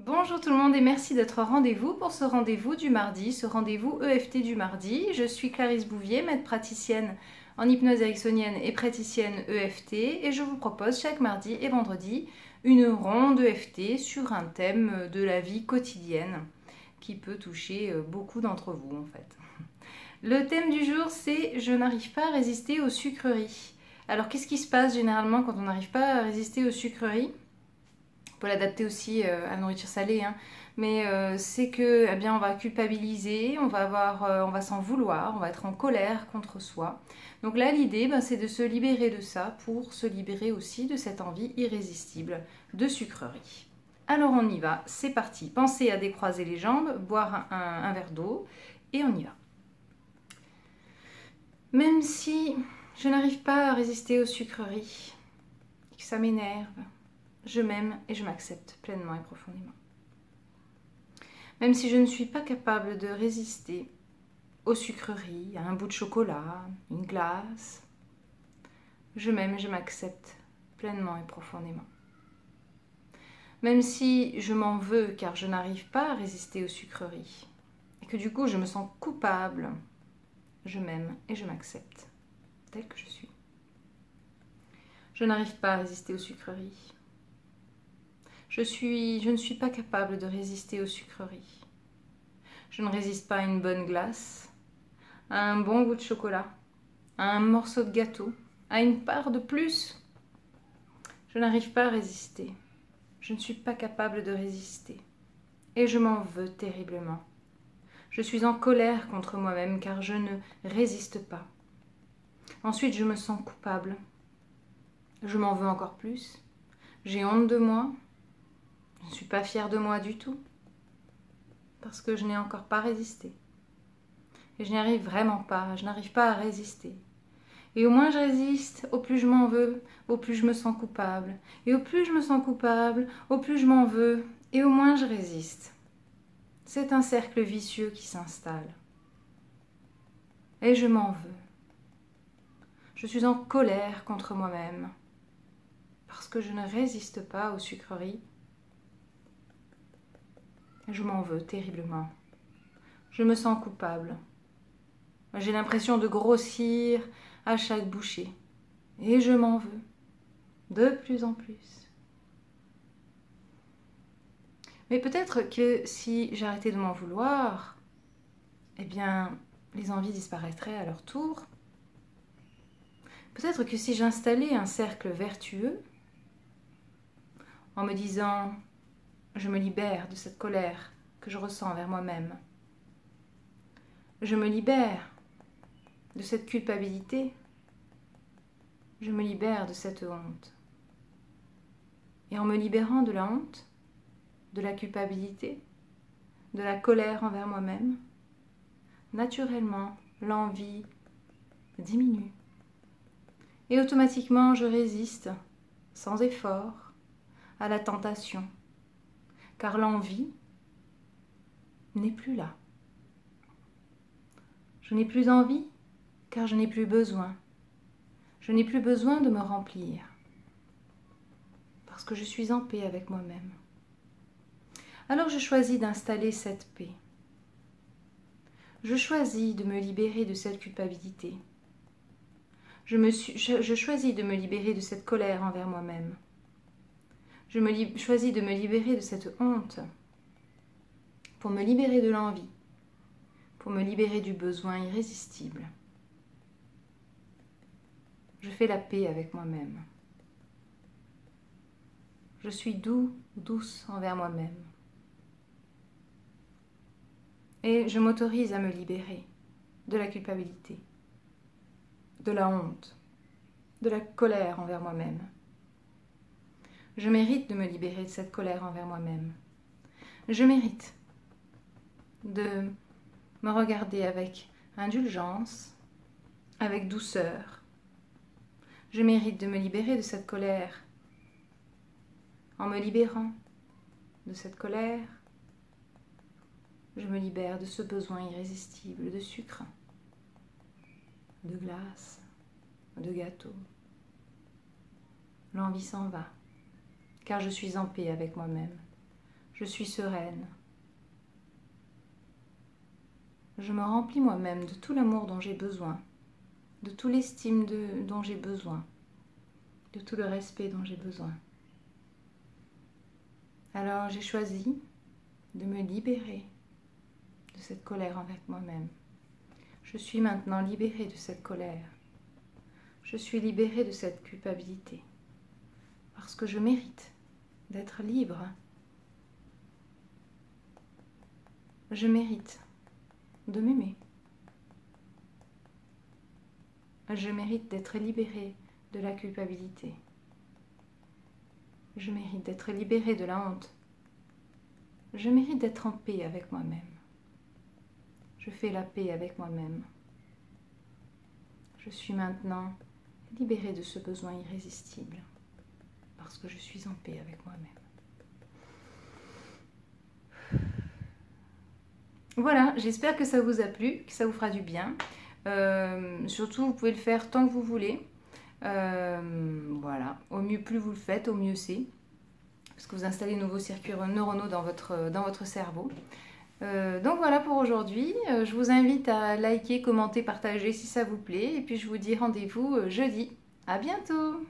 Bonjour tout le monde et merci d'être au rendez-vous pour ce rendez-vous du mardi, ce rendez-vous EFT du mardi. Je suis Clarisse Bouvier, maître praticienne en hypnose ericksonienne et praticienne EFT et je vous propose chaque mardi et vendredi une ronde EFT sur un thème de la vie quotidienne qui peut toucher beaucoup d'entre vous en fait. Le thème du jour c'est « Je n'arrive pas à résister aux sucreries ». Alors qu'est-ce qui se passe généralement quand on n'arrive pas à résister aux sucreries ? On peut l'adapter aussi à la nourriture salée, hein. Mais c'est que eh bien, on va culpabiliser, on va s'en vouloir, on va être en colère contre soi. Donc là, l'idée, c'est de se libérer de ça pour se libérer aussi de cette envie irrésistible de sucrerie. Alors on y va, c'est parti. Pensez à décroiser les jambes, boire un verre d'eau et on y va. Même si je n'arrive pas à résister aux sucreries, que ça m'énerve, je m'aime et je m'accepte pleinement et profondément. Même si je ne suis pas capable de résister aux sucreries, à un bout de chocolat, une glace, je m'aime et je m'accepte pleinement et profondément. Même si je m'en veux car je n'arrive pas à résister aux sucreries et que du coup je me sens coupable, je m'aime et je m'accepte tel que je suis. Je n'arrive pas à résister aux sucreries. Je ne suis pas capable de résister aux sucreries. Je ne résiste pas à une bonne glace, à un bon goût de chocolat, à un morceau de gâteau, à une part de plus. Je n'arrive pas à résister. Je ne suis pas capable de résister. Et je m'en veux terriblement. Je suis en colère contre moi-même car je ne résiste pas. Ensuite, je me sens coupable. Je m'en veux encore plus. J'ai honte de moi. Je ne suis pas fière de moi du tout. Parce que je n'ai encore pas résisté. Et je n'y arrive vraiment pas. Je n'arrive pas à résister. Et au moins je résiste, au plus je m'en veux, au plus je me sens coupable. Et au plus je me sens coupable, au plus je m'en veux, et au moins je résiste. C'est un cercle vicieux qui s'installe. Et je m'en veux. Je suis en colère contre moi-même. Parce que je ne résiste pas aux sucreries. Je m'en veux terriblement. Je me sens coupable. J'ai l'impression de grossir à chaque bouchée. Et je m'en veux. De plus en plus. Mais peut-être que si j'arrêtais de m'en vouloir, eh bien, les envies disparaîtraient à leur tour. Peut-être que si j'installais un cercle vertueux, en me disant « je me libère de cette colère que je ressens envers moi-même », je me libère de cette culpabilité, je me libère de cette honte. Et en me libérant de la honte, de la culpabilité, de la colère envers moi-même, naturellement, l'envie diminue. Et automatiquement, je résiste, sans effort, à la tentation, car l'envie n'est plus là. Je n'ai plus envie, car je n'ai plus besoin. Je n'ai plus besoin de me remplir, parce que je suis en paix avec moi-même. Alors je choisis d'installer cette paix. Je choisis de me libérer de cette culpabilité. Je choisis de me libérer de cette colère envers moi-même. Je choisis de me libérer de cette honte pour me libérer de l'envie, pour me libérer du besoin irrésistible. Je fais la paix avec moi-même. Je suis doux, douce envers moi-même. Et je m'autorise à me libérer de la culpabilité, de la honte, de la colère envers moi-même. Je mérite de me libérer de cette colère envers moi-même. Je mérite de me regarder avec indulgence, avec douceur. Je mérite de me libérer de cette colère. En me libérant de cette colère, je me libère de ce besoin irrésistible de sucre, de glace, de gâteau. L'envie s'en va, car je suis en paix avec moi-même. Je suis sereine. Je me remplis moi-même de tout l'amour dont j'ai besoin, de tout l'estime dont j'ai besoin, de tout le respect dont j'ai besoin. Alors j'ai choisi de me libérer de cette colère envers moi-même. Je suis maintenant libérée de cette colère. Je suis libérée de cette culpabilité. Parce que je mérite d'être libre. Je mérite de m'aimer. Je mérite d'être libérée de la culpabilité. Je mérite d'être libérée de la honte. Je mérite d'être en paix avec moi-même. Je fais la paix avec moi-même. Je suis maintenant libérée de ce besoin irrésistible parce que je suis en paix avec moi-même. Voilà, j'espère que ça vous a plu, que ça vous fera du bien. Surtout, vous pouvez le faire tant que vous voulez. Voilà, au mieux, plus vous le faites, au mieux c'est. Parce que vous installez de nouveaux circuits neuronaux dans votre cerveau. Donc voilà pour aujourd'hui. Je vous invite à liker, commenter, partager si ça vous plaît. Et puis je vous dis rendez-vous jeudi. À bientôt!